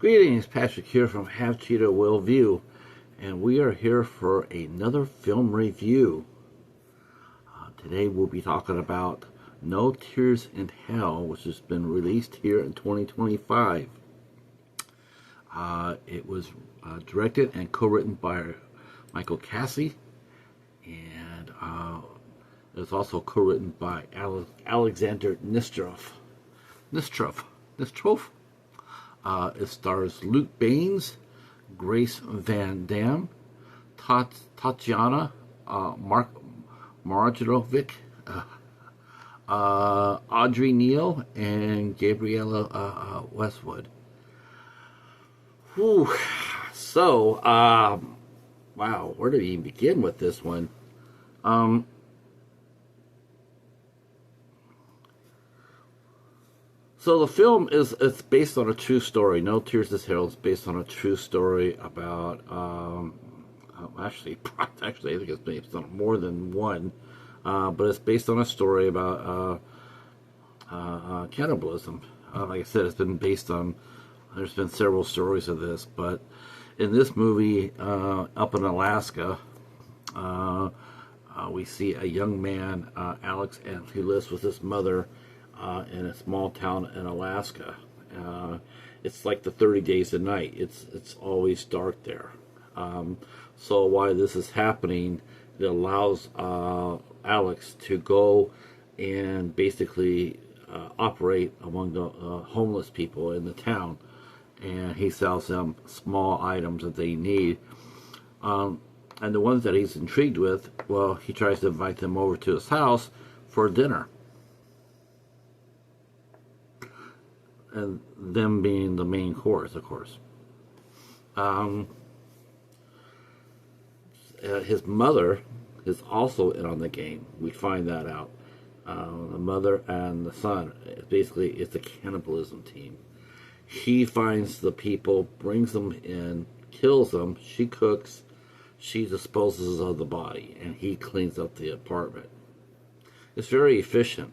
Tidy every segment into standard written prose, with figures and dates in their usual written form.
Greetings, Patrick here from Have Cheetah Will View, and we are here for another film review. Today we'll be talking about No Tears in Hell, which has been released here in 2025. It was directed and co-written by Michael Caissie, and it was also co-written by Alexander Spesivtsev. It stars Luke Baines, Gwen Van Dam, Tatiana Marjanovic, Audrey Neal, and Gabriella Westwood. Whew. So, wow, where do we even begin with this one? So the film it's based on a true story. No Tears in Hell is based on a true story about actually I think it's based on more than one, but it's based on a story about cannibalism. Like I said, it's been based on. There's been several stories of this, but in this movie, up in Alaska, we see a young man, Alex, and he lives with his mother. In a small town in Alaska. It's like the 30 days a night. It's always dark there. So while this is happening, it allows Alex to go and basically operate among the homeless people in the town, and he sells them small items that they need. And the ones that he's intrigued with, well, he tries to invite them over to his house for dinner. And them being the main course, of course. His mother is also in on the game. We find that out. The mother and the son, basically, it's a cannibalism team. He finds the people, brings them in, kills them. She cooks. She disposes of the body, and he cleans up the apartment. It's very efficient.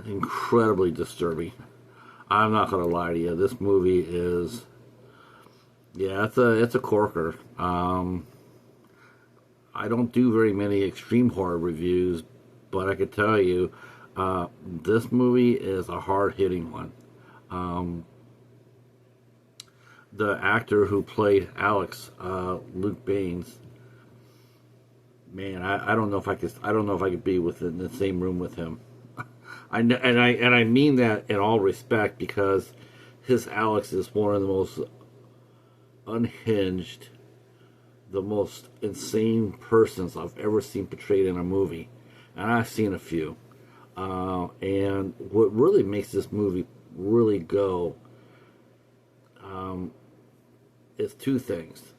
Incredibly disturbing. I'm not gonna lie to you. This movie is, yeah, it's a corker. I don't do very many extreme horror reviews, but I could tell you, this movie is a hard-hitting one. The actor who played Alex, Luke Baines, man, I don't know if I could be within the same room with him. I mean that in all respect, because his Alex is one of the most unhinged, the most insane persons I've ever seen portrayed in a movie, and I've seen a few. And what really makes this movie really go is two things: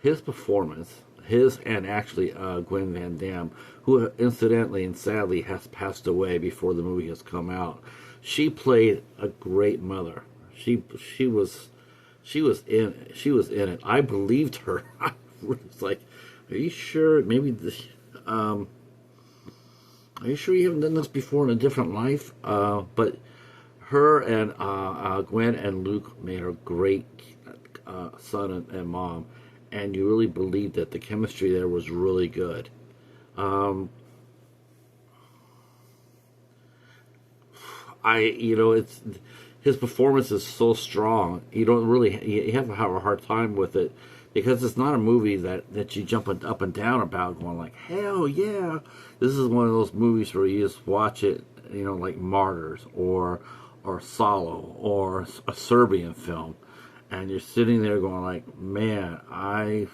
his performance. His and actually Gwen Van Dam, who incidentally and sadly has passed away before the movie has come out. She played a great mother. She was in it. I believed her. I was like, are you sure? Maybe this. Are you sure you haven't done this before in a different life? But her and Gwen and Luke made a great son and mom. And you really believed that the chemistry there was really good. It's his performance is so strong. You don't really, you have to have a hard time with it, because it's not a movie that you jump up and down about, going like, hell yeah. This is one of those movies where you just watch it, like Martyrs or Solo or a Serbian film. And you're sitting there going like, man, I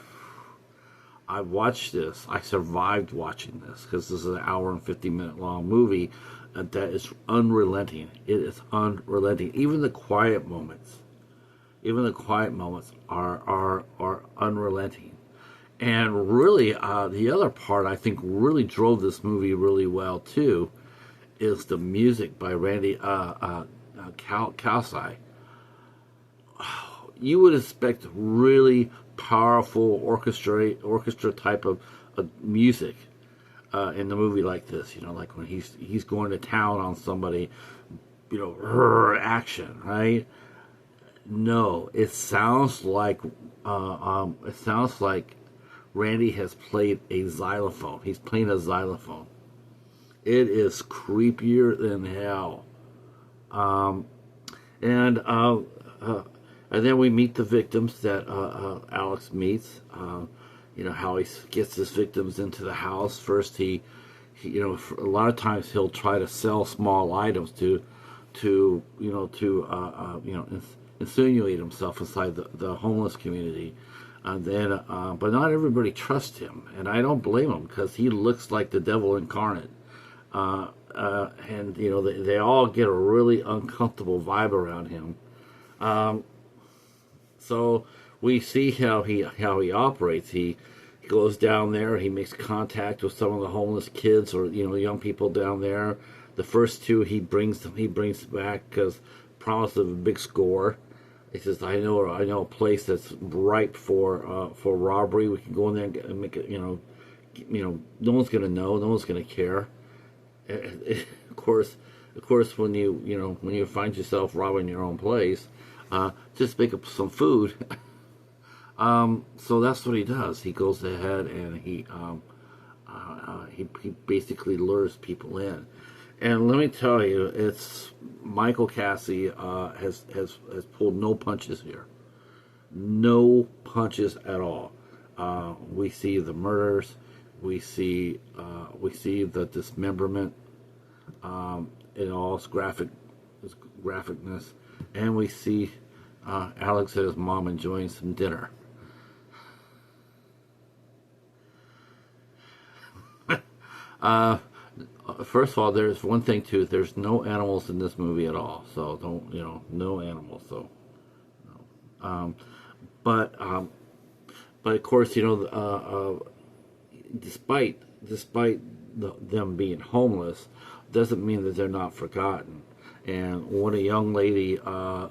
watched this. I survived watching this, because this is an hour and 50-minute long movie that is unrelenting. It is unrelenting. Even the quiet moments are unrelenting. And really, the other part I think really drove this movie really well too is the music by Randy Caissie. You would expect really powerful orchestra type of music in the movie like this. Like when he's going to town on somebody, action, right? No, it sounds like Randy has played a xylophone. He's playing a xylophone. It is creepier than hell. Um, and then we meet the victims that Alex meets. How he gets his victims into the house. First, a lot of times he'll try to sell small items to insinuate himself inside the homeless community. And then, but not everybody trusts him, and I don't blame him because he looks like the devil incarnate. And they all get a really uncomfortable vibe around him. So we see how he operates. He goes down there. He makes contact with some of the homeless kids or young people down there. The first two he brings back because promise of a big score. He says, I know a place that's ripe for robbery. We can go in there and make it. No one's gonna know. No one's gonna care. Of course, when you find yourself robbing your own place, just make up some food. So that's what he does. He goes ahead and he basically lures people in. And let me tell you, it's Michael Caissie has pulled no punches here. No punches at all. We see the murders. We see the dismemberment in all its graphicness, and we see Alex and his mom enjoying some dinner. First of all, there's one thing too. There's no animals in this movie at all, so no animals. So, no. But of course, despite them being homeless, doesn't mean that they're not forgotten. And when a young lady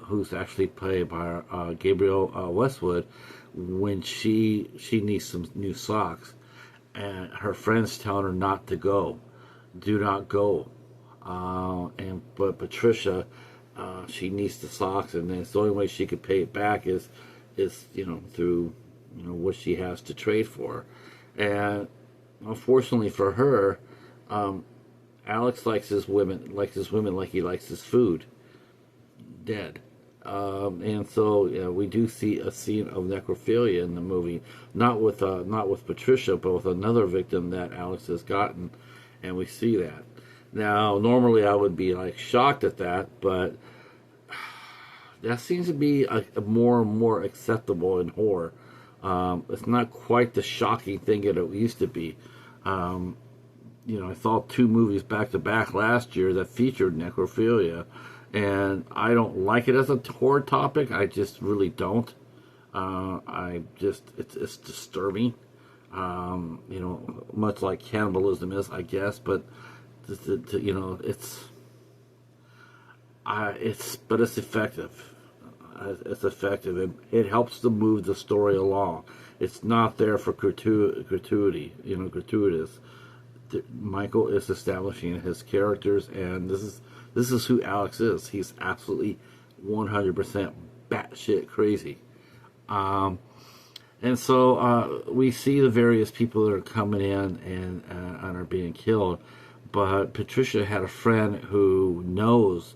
who's actually played by Gabriel Westwood, when she needs some new socks, and her friends telling her not to go, do not go. But Patricia, she needs the socks, and it's the only way she could pay it back is through what she has to trade for. And unfortunately for her, Alex likes his women like he likes his food, dead. And so we do see a scene of necrophilia in the movie, not with Patricia, but with another victim that Alex has gotten, and we see that. Now, normally I would be shocked at that, but that seems to be a more and more acceptable in horror. It's not quite the shocking thing that it used to be. I saw 2 movies back to back last year that featured necrophilia, and I don't like it as a horror topic. I just really don't. It's disturbing. Much like cannibalism is, I guess, but it's effective. It's effective, and it helps to move the story along. It's not there for gratuitous. Michael is establishing his characters, and this is who Alex is. He's absolutely 100% batshit crazy. And so we see the various people that are coming in and are being killed. But Patricia had a friend who knows,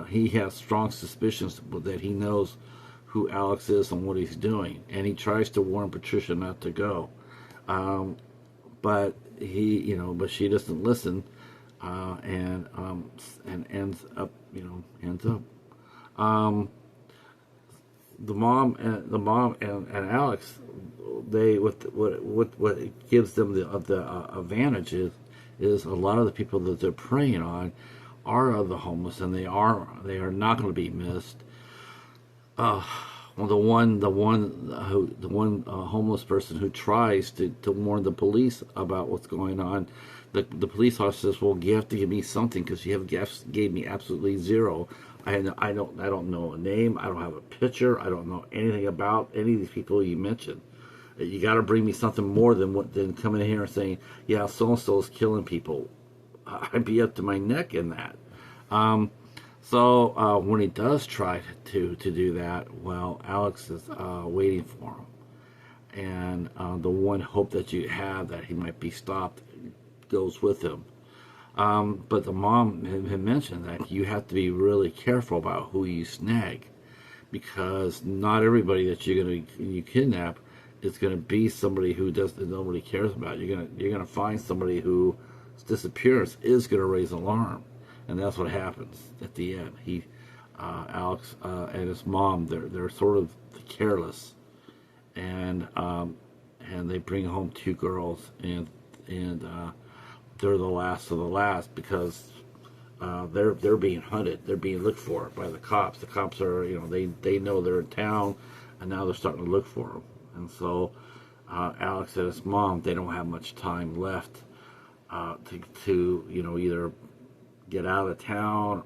he has strong suspicions that he knows who Alex is and what he's doing. And he tries to warn Patricia not to go. But she doesn't listen, and ends up. The mom and Alex, they what gives them the advantage is a lot of the people that they're preying on are the homeless, and they are not going to be missed. Well, the one homeless person who tries to warn the police about what's going on, the police officer says, "Well, you have to give me something because you gave me absolutely zero. I don't know a name. I don't have a picture. I don't know anything about any of these people you mentioned. You got to bring me something more than coming in here and saying, yeah, so and so is killing people. I'd be up to my neck in that." So when he does try to do that, well, Alex is waiting for him. And the one hope that you have that he might be stopped goes with him. But the mom had mentioned that you have to be really careful about who you snag, because not everybody that you kidnap is gonna be somebody who nobody cares about. You're gonna find somebody whose disappearance is gonna raise alarm, and that's what happens at the end. Alex and his mom, they're sort of careless, and they bring home two girls, and they're the last of the last, because they're being hunted. They're being looked for by the cops. The cops are, they know they're in town, and now they're starting to look for them. And so Alex and his mom, they don't have much time left to either get out of town,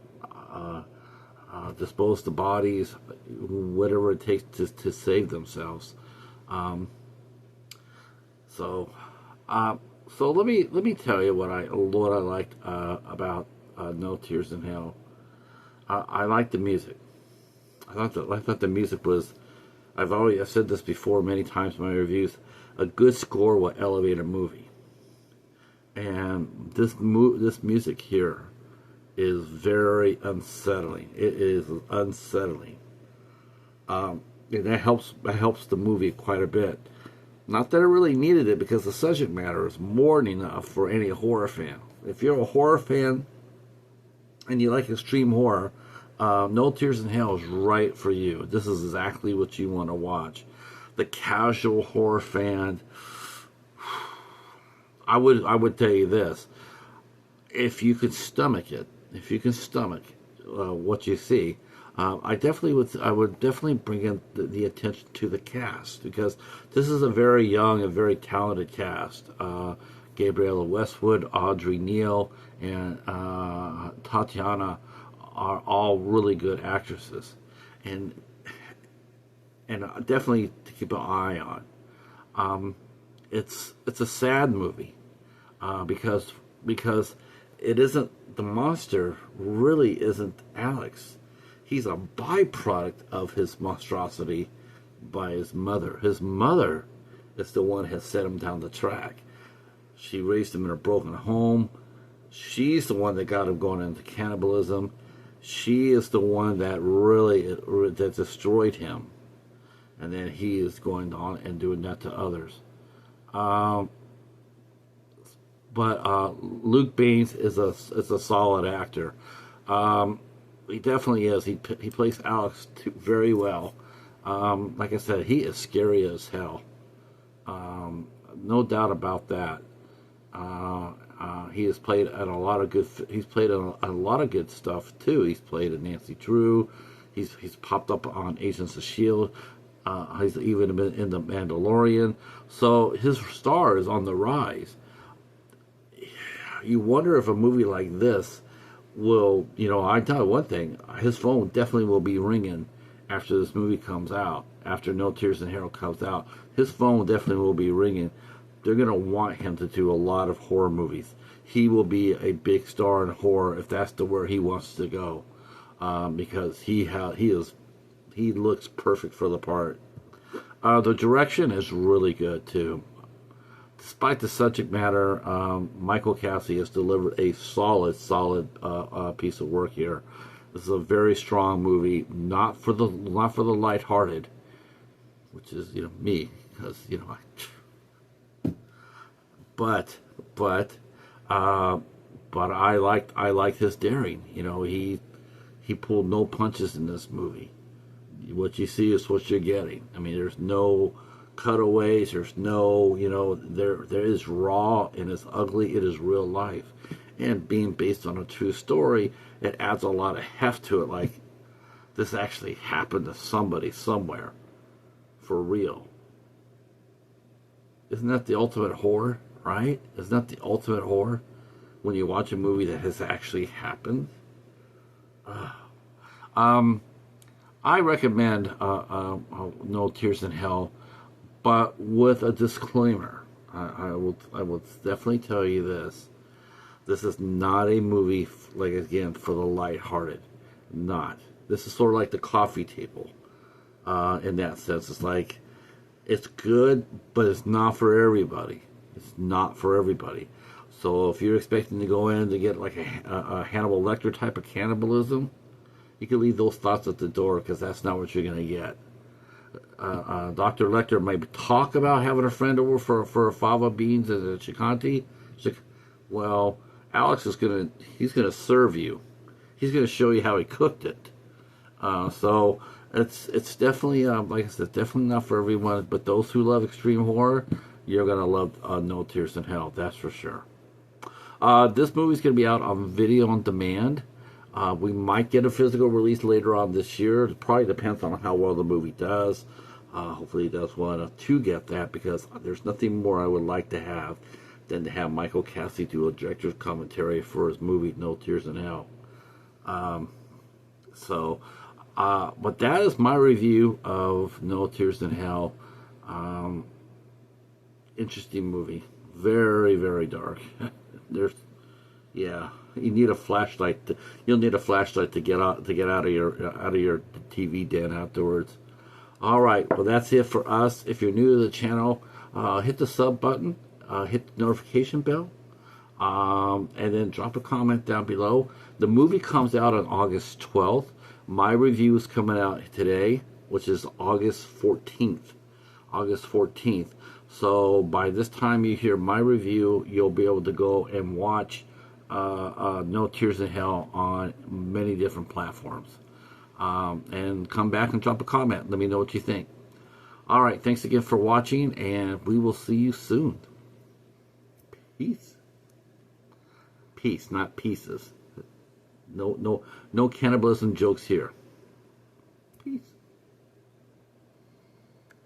dispose the bodies, whatever it takes to save themselves. So let me tell you what I liked about No Tears in Hell. I liked the music. I thought the music was. I've said this before many times in my reviews. A good score will elevate a movie, and this music here is very unsettling. It is unsettling. And that helps the movie quite a bit. Not that I really needed it, because the subject matter is more than enough for any horror fan. If you're a horror fan and you like extreme horror, No Tears in Hell is right for you. This is exactly what you want to watch. The casual horror fan, I would tell you this: if you could stomach it, what you see, I would definitely bring in the attention to the cast, because this is a very young and very talented cast. Gabriella Westwood, Audrey Neal, and Tatiana are all really good actresses, and definitely to keep an eye on. It's a sad movie, because it isn't, the monster really isn't Alex. He's a byproduct of his monstrosity by his mother. His mother is the one who has set him down the track. She raised him in a broken home. She's the one that got him going into cannibalism. She is the one that that destroyed him. And then he is going on and doing that to others. But Luke Baines is a solid actor. He definitely is. He plays Alex very well. Like I said, he is scary as hell. No doubt about that. He has played at a lot of good. He's played in a lot of good stuff too. He's played in Nancy Drew. He's popped up on Agents of Shield. He's even been in The Mandalorian. So his star is on the rise. You wonder if a movie like this will, I tell you one thing, his phone definitely will be ringing after this movie comes out, after No Tears in Hell comes out. His phone definitely will be ringing. They're going to want him to do a lot of horror movies. He will be a big star in horror if that's where he wants to go, because he looks perfect for the part. The direction is really good too. Despite the subject matter, Michael Caissie has delivered a solid piece of work here. This is a very strong movie, not for the lighthearted, which is me, because but I liked his daring. He pulled no punches in this movie. What you see is what you're getting. I mean, there's no cutaways. There's no, there is raw and it's ugly. It is real life, and being based on a true story, it adds a lot of heft to it. Like, this actually happened to somebody somewhere, for real. Isn't that the ultimate horror, right? Isn't that the ultimate horror when you watch a movie that has actually happened? I recommend No Tears in Hell, but with a disclaimer. I will definitely tell you this. This is not a movie, like, again, for the lighthearted. not. This is sort of like the coffee table. In that sense, it's like it's good, but it's not for everybody. It's not for everybody. So if you're expecting to go in to get like a Hannibal Lecter type of cannibalism, you can leave those thoughts at the door because that's not what you're going to get. Dr. Lecter might talk about having a friend over for fava beans and a chicanti. Well, Alex is he's gonna serve you. He's gonna show you how he cooked it. So it's definitely like I said, definitely not for everyone. But those who love extreme horror, you're gonna love No Tears in Hell. That's for sure. This movie's gonna be out on video on demand. We might get a physical release later on this year. It probably depends on how well the movie does. Hopefully it does well enough to get that, because there's nothing more I would like to have than to have Michael Caissie do a director's commentary for his movie No Tears in Hell. But that is my review of No Tears in Hell. Interesting movie. Very, very dark. You need a flashlight. You'll need a flashlight to get out of your TV den afterwards. All right, well that's it for us. If you're new to the channel, hit the sub button, hit the notification bell, and then drop a comment down below. The movie comes out on August 12th. My review is coming out today, which is August 14th. August 14th. So by this time you hear my review, you'll be able to go and watch No Tears in Hell on many different platforms. And come back and drop a comment. Let me know what you think. All right, thanks again for watching, and we will see you soon. Peace. Peace, not pieces. No cannibalism jokes here. Peace.